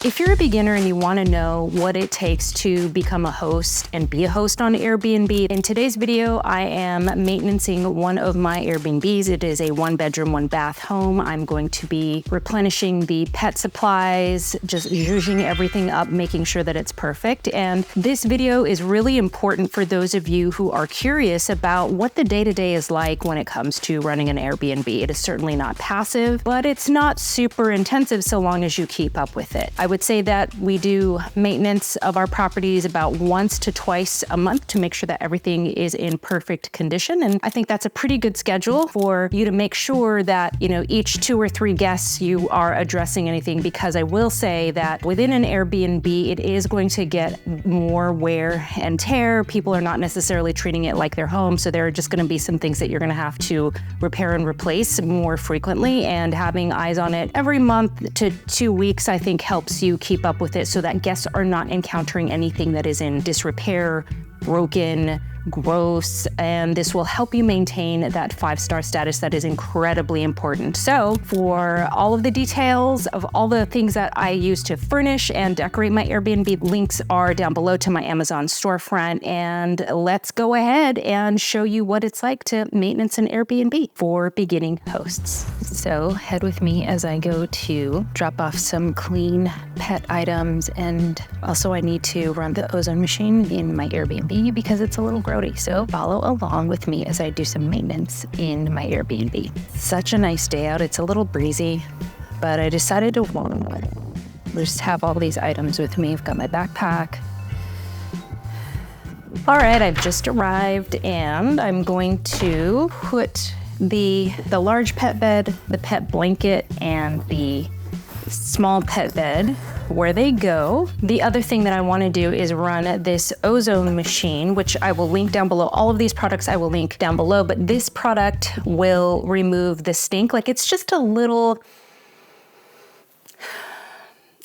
If you're a beginner and you want to know what it takes to become a host and be a host on Airbnb, in today's video, I am maintaining one of my Airbnbs. It is a 1-bedroom, 1-bath home. I'm going to be replenishing the pet supplies, just zhuzhing everything up, making sure that it's perfect. And this video is really important for those of you who are curious about what the day-to-day is like when it comes to running an Airbnb. It is certainly not passive, but it's not super intensive so long as you keep up with it. I would say that we do maintenance of our properties about once to twice a month to make sure that everything is in perfect condition. And I think that's a pretty good schedule for you to make sure that, each 2 or 3 guests you are addressing anything, because I will say that within an Airbnb, it is going to get more wear and tear. People are not necessarily treating it like their home. So there are just going to be some things that you're going to have to repair and replace more frequently, and having eyes on it every month to 2 weeks, I think helps you keep up with it so that guests are not encountering anything that is in disrepair, broken, gross, and this will help you maintain that 5-star status that is incredibly important. So for all of the details of all the things that I use to furnish and decorate my Airbnb, links are down below to my Amazon storefront. And let's go ahead and show you what it's like to maintenance an Airbnb for beginning hosts. So head with me as I go to drop off some clean pet items, and also I need to run the ozone machine in my Airbnb because it's a little grody. So follow along with me as I do some maintenance in my Airbnb. Such a nice day out. It's a little breezy, but I decided to just have all these items with me. I've got my backpack. All right, I've just arrived, and I'm going to put the large pet bed, the pet blanket, and the small pet bed where they go. The other thing that I want to do is run this ozone machine, which I will link down below. All of these products I will link down below, but this product will remove the stink. Like, it's just a little,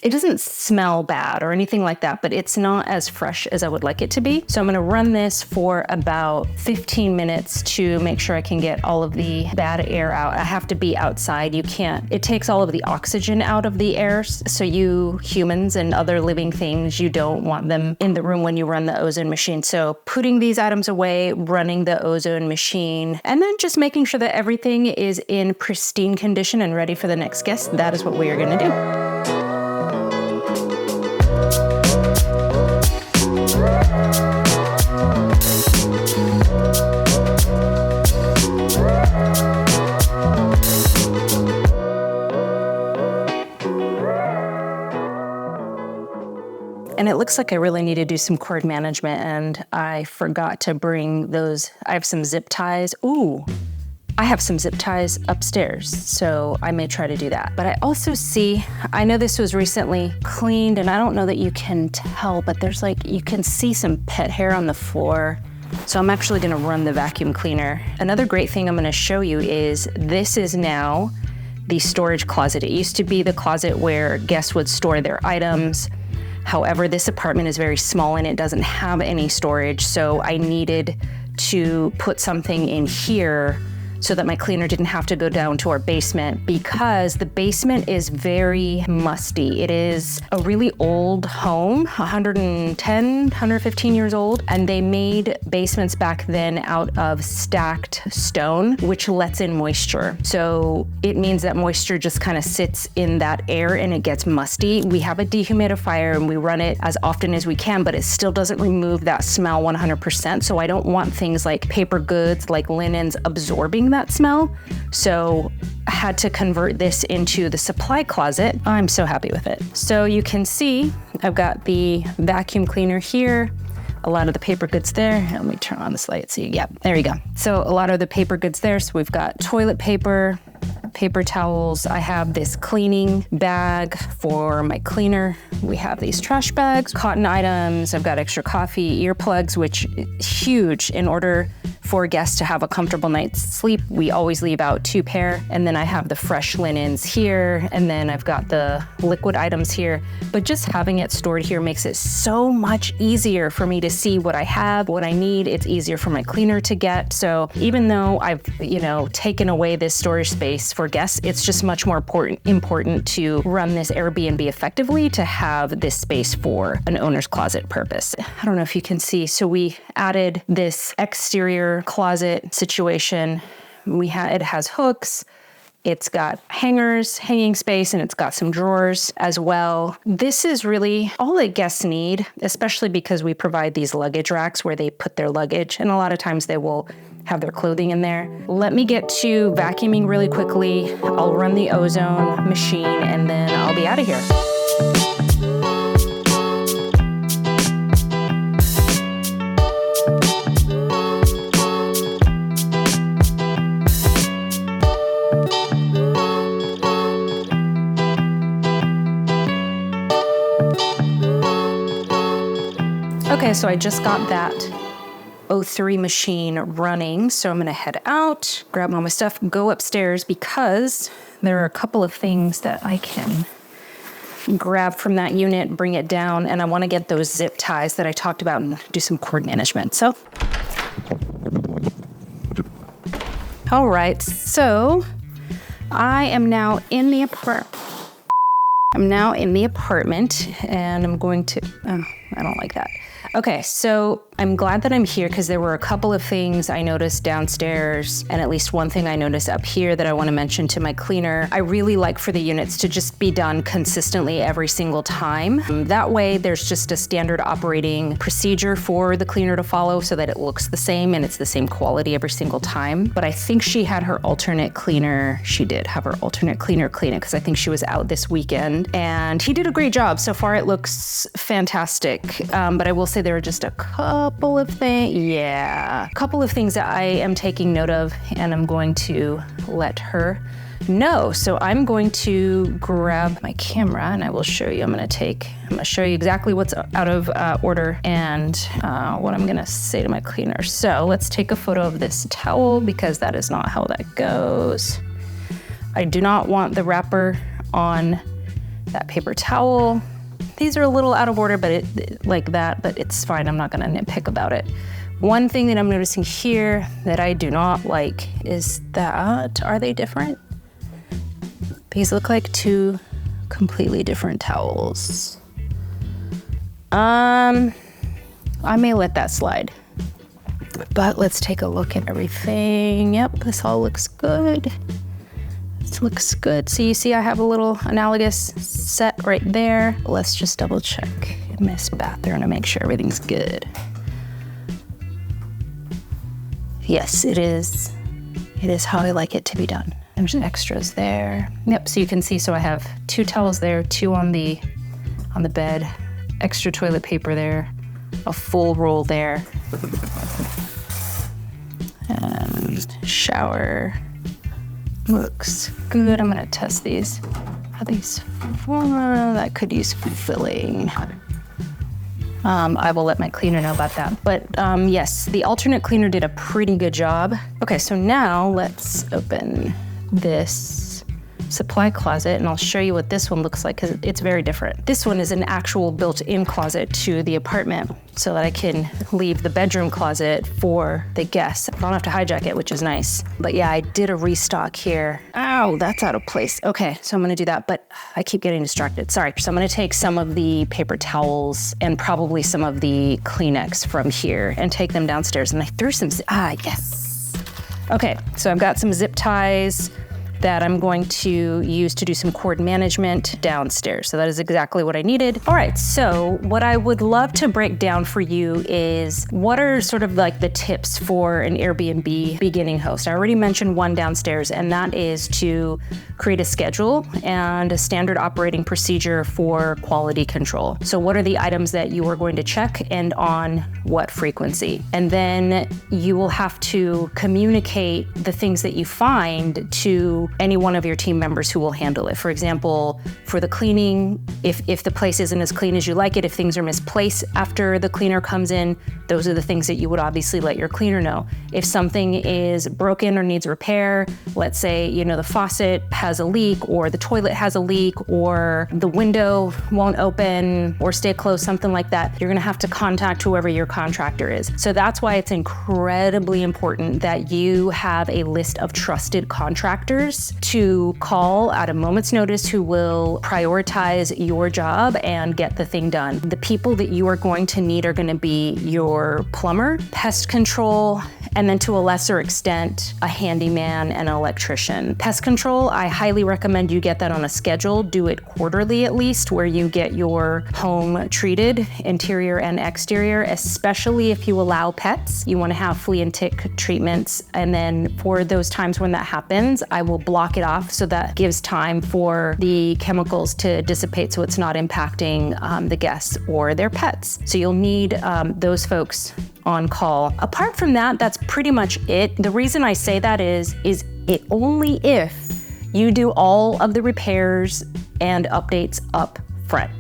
it doesn't smell bad or anything like that, but it's not as fresh as I would like it to be. So I'm gonna run this for about 15 minutes to make sure I can get all of the bad air out. I have to be outside. It takes all of the oxygen out of the air. So you humans and other living things, you don't want them in the room when you run the ozone machine. So putting these items away, running the ozone machine, and then just making sure that everything is in pristine condition and ready for the next guest. That is what we are gonna do. And it looks like I really need to do some cord management, and I forgot to bring those. I have some zip ties. Ooh, I have some zip ties upstairs, so I may try to do that. But I also see, I know this was recently cleaned, and I don't know that you can tell, but there's you can see some pet hair on the floor. So I'm actually gonna run the vacuum cleaner. Another great thing I'm gonna show you is this is now the storage closet. It used to be the closet where guests would store their items. However, this apartment is very small and it doesn't have any storage, so I needed to put something in here so that my cleaner didn't have to go down to our basement, because the basement is very musty. It is a really old home, 115 years old, and they made basements back then out of stacked stone, which lets in moisture. So it means that moisture just kind of sits in that air and it gets musty. We have a dehumidifier and we run it as often as we can, but it still doesn't remove that smell 100%. So I don't want things like paper goods, like linens, absorbing that smell. So I had to convert this into the supply closet. I'm so happy with it. So you can see I've got the vacuum cleaner here, a lot of the paper goods there. Let me turn on this light so yeah, there you go. So a lot of the paper goods there. So we've got toilet paper, paper towels. I have this cleaning bag for my cleaner. We have these trash bags, cotton items. I've got extra coffee, earplugs, which is huge in order for guests to have a comfortable night's sleep, we always leave out 2 pair. And then I have the fresh linens here, and then I've got the liquid items here. But just having it stored here makes it so much easier for me to see what I have, what I need. It's easier for my cleaner to get. So even though I've, taken away this storage space for guests, it's just much more important to run this Airbnb effectively, to have this space for an owner's closet purpose. I don't know if you can see. So we added this exterior closet situation. It has hooks. It's got hangers, hanging space, and it's got some drawers as well. This is really all that guests need, especially because we provide these luggage racks where they put their luggage, and a lot of times they will have their clothing in there. Let me get to vacuuming really quickly. I'll run the ozone machine, and then I'll be out of here. Okay, so I just got that O3 machine running, so I'm gonna head out, grab all my stuff, go upstairs because there are a couple of things that I can grab from that unit, bring it down, and I wanna get those zip ties that I talked about and do some cord management. So, all right, so I am now in the apartment. And I'm going to, I don't like that. Okay, so I'm glad that I'm here because there were a couple of things I noticed downstairs and at least one thing I noticed up here that I want to mention to my cleaner. I really like for the units to just be done consistently every single time. That way there's just a standard operating procedure for the cleaner to follow so that it looks the same and it's the same quality every single time. But I think she had her alternate cleaner. She did have her alternate cleaner clean it because I think she was out this weekend and he did a great job. So far it looks fantastic. But I will say there are just a couple of things that I am taking note of and I'm going to let her know. So I'm going to grab my camera and I will show you. I'm going to show you exactly what's out of order and what I'm going to say to my cleaner. So let's take a photo of this towel because that is not how that goes. I do not want the wrapper on that paper towel. These are a little out of order, but but it's fine. I'm not gonna nitpick about it. One thing that I'm noticing here that I do not like is that, are they different? These look like 2 completely different towels. I may let that slide, but let's take a look at everything. Yep, this all looks good. Looks good. So you see I have a little analogous set right there. Let's just double check in this bathroom to make sure everything's good. Yes, it is. It is how I like it to be done. There's extras there. Yep, so you can see, so I have 2 towels there, 2 on the bed, extra toilet paper there, a full roll there, and shower. Looks good. I'm gonna test these. Are these that could use filling? I will let my cleaner know about that. But yes, the alternate cleaner did a pretty good job. Okay, so now let's open this supply closet and I'll show you what this one looks like because it's very different. This one is an actual built-in closet to the apartment so that I can leave the bedroom closet for the guests. I don't have to hijack it, which is nice. But yeah, I did a restock here. Ow, that's out of place. Okay, so I'm gonna do that, but I keep getting distracted. Sorry. So I'm gonna take some of the paper towels and probably some of the Kleenex from here and take them downstairs. And I threw some, yes. Okay, so I've got some zip ties that I'm going to use to do some cord management downstairs. So that is exactly what I needed. All right, so what I would love to break down for you is what are sort of like the tips for an Airbnb beginning host. I already mentioned one downstairs, and that is to create a schedule and a standard operating procedure for quality control. So what are the items that you are going to check and on what frequency? And then you will have to communicate the things that you find to any one of your team members who will handle it. For example, for the cleaning, if the place isn't as clean as you like it, if things are misplaced after the cleaner comes in, those are the things that you would obviously let your cleaner know. If something is broken or needs repair, let's say, the faucet has a leak, or the toilet has a leak, or the window won't open or stay closed, something like that, you're gonna have to contact whoever your contractor is. So that's why it's incredibly important that you have a list of trusted contractors to call at a moment's notice who will prioritize your job and get the thing done. The people that you are going to need are gonna be your plumber, pest control, and then to a lesser extent, a handyman and an electrician. Pest control, I highly recommend you get that on a schedule. Do it quarterly at least, where you get your home treated, interior and exterior, especially if you allow pets. You wanna have flea and tick treatments. And then for those times when that happens, I will block it off so that gives time for the chemicals to dissipate so it's not impacting the guests or their pets. So you'll need those folks on call. Apart from that, that's pretty much it. The reason I say that is it only if you do all of the repairs and updates up front,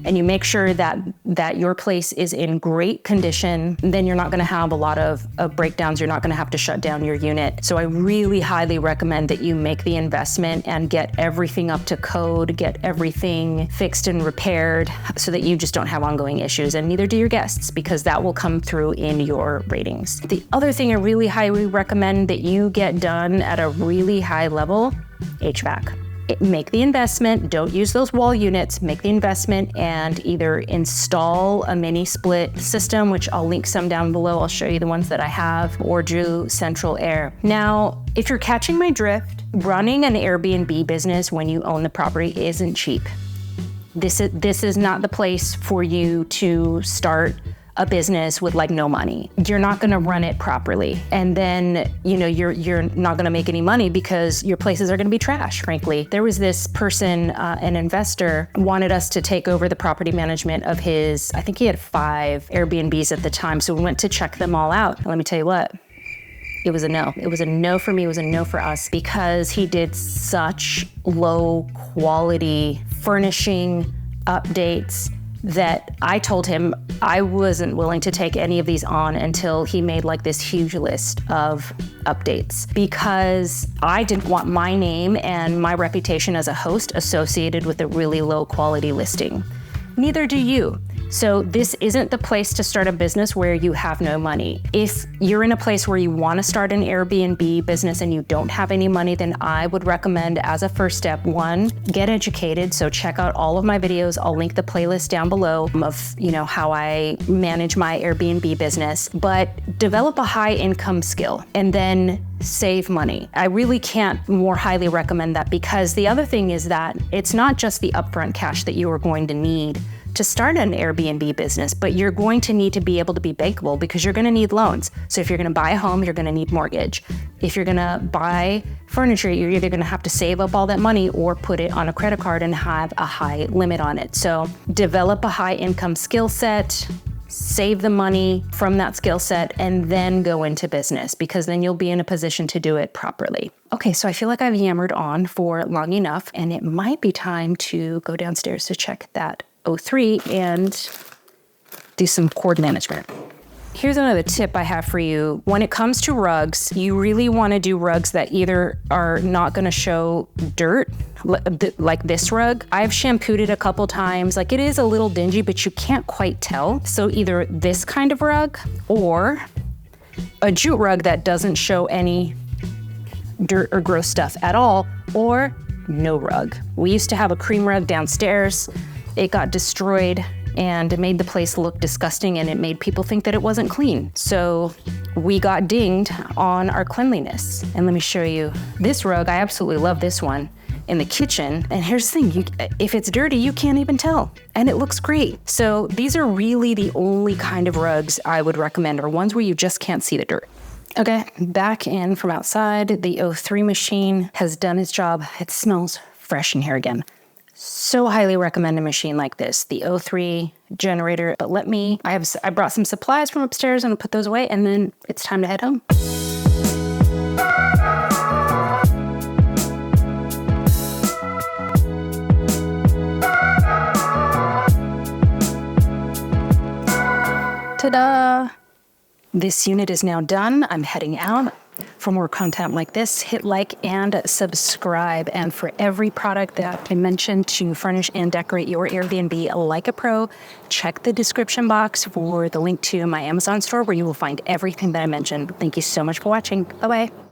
and you make sure that your place is in great condition, then you're not gonna have a lot of breakdowns. You're not gonna have to shut down your unit. So I really highly recommend that you make the investment and get everything up to code, get everything fixed and repaired so that you just don't have ongoing issues, and neither do your guests, because that will come through in your ratings. The other thing I really highly recommend that you get done at a really high level, HVAC. Make the investment, don't use those wall units, make the investment and either install a mini split system, which I'll link some down below. I'll show you the ones that I have, or do central air. Now, if you're catching my drift, running an Airbnb business when you own the property isn't cheap. This is not the place for you to start a business with no money. You're not gonna run it properly. And then, you're not gonna make any money because your places are gonna be trash, frankly. There was this person, an investor, wanted us to take over the property management of his, I think he had 5 Airbnbs at the time. So we went to check them all out. And let me tell you what, it was a no. It was a no for me, it was a no for us, because he did such low quality furnishing updates that I told him I wasn't willing to take any of these on until he made this huge list of updates, because I didn't want my name and my reputation as a host associated with a really low quality listing. Neither do you. So this isn't the place to start a business where you have no money. If you're in a place where you want to start an Airbnb business and you don't have any money, then I would recommend, as a first step, 1, get educated. So check out all of my videos. I'll link the playlist down below of, how I manage my Airbnb business, but develop a high income skill and then save money. I really can't more highly recommend that, because the other thing is that it's not just the upfront cash that you are going to need to start an Airbnb business, but you're going to need to be able to be bankable, because you're gonna need loans. So if you're gonna buy a home, you're gonna need mortgage. If you're gonna buy furniture, you're either gonna have to save up all that money or put it on a credit card and have a high limit on it. So develop a high income skill set, save the money from that skill set, and then go into business, because then you'll be in a position to do it properly. Okay, so I feel like I've yammered on for long enough, and it might be time to go downstairs to check that O3 and do some cord management. Here's another tip I have for you. When it comes to rugs, you really want to do rugs that either are not going to show dirt, like this rug. I've shampooed it a couple times. It is a little dingy, but you can't quite tell. So either this kind of rug or a jute rug that doesn't show any dirt or gross stuff at all, or no rug. We used to have a cream rug downstairs. It got destroyed and it made the place look disgusting, and it made people think that it wasn't clean. So we got dinged on our cleanliness. And let me show you this rug. I absolutely love this one in the kitchen. And here's the thing, if it's dirty, you can't even tell, and it looks great. So these are really the only kind of rugs I would recommend, are ones where you just can't see the dirt. Okay, back in from outside. The O3 machine has done its job. It smells fresh in here again. So highly recommend a machine like this, the O3 generator. But I brought some supplies from upstairs, and I'll put those away, and then it's time to head home. Ta-da! This unit is now done. I'm heading out. For more content like this, hit like and subscribe. And for every product that I mentioned to furnish and decorate your Airbnb like a pro, check the description box for the link to my Amazon store where you will find everything that I mentioned. Thank you so much for watching. Bye-bye.